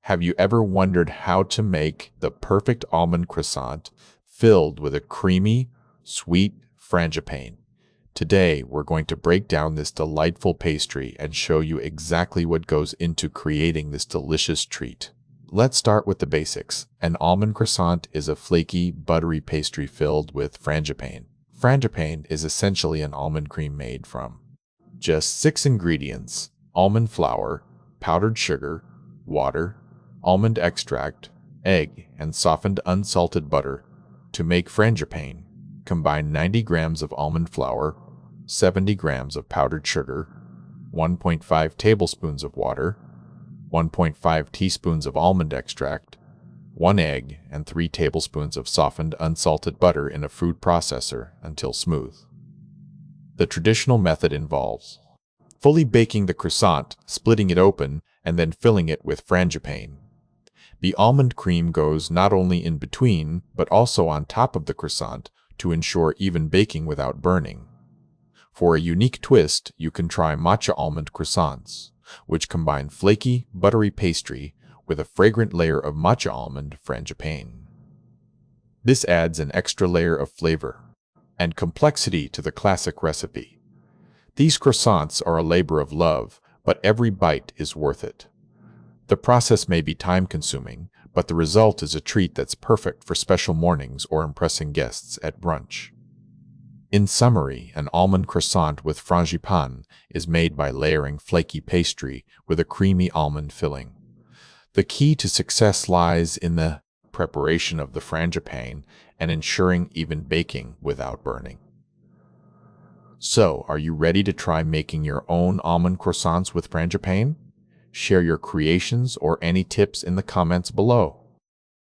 Have you ever wondered how to make the perfect almond croissant filled with a creamy, sweet frangipane? Today, we're going to break down this delightful pastry and show you exactly what goes into creating this delicious treat. Let's start with the basics. An almond croissant is a flaky, buttery pastry filled with frangipane. Frangipane is essentially an almond cream made from just 6 ingredients: almond flour, powdered sugar, water, almond extract, egg, and softened unsalted butter. To make frangipane, combine 90 grams of almond flour, 70 grams of powdered sugar, 1.5 tablespoons of water, 1.5 teaspoons of almond extract, 1 egg, and 3 tablespoons of softened unsalted butter in a food processor until smooth. The traditional method involves fully baking the croissant, splitting it open, and then filling it with frangipane. The almond cream goes not only in between, but also on top of the croissant to ensure even baking without burning. For a unique twist, you can try matcha almond croissants, which combine flaky, buttery pastry with a fragrant layer of matcha almond frangipane. This adds an extra layer of flavor and complexity to the classic recipe. These croissants are a labor of love, but every bite is worth it. The process may be time-consuming, but the result is a treat that's perfect for special mornings or impressing guests at brunch. In summary, an almond croissant with frangipane is made by layering flaky pastry with a creamy almond filling. The key to success lies in the preparation of the frangipane and ensuring even baking without burning. So, are you ready to try making your own almond croissants with frangipane? Share your creations or any tips in the comments below.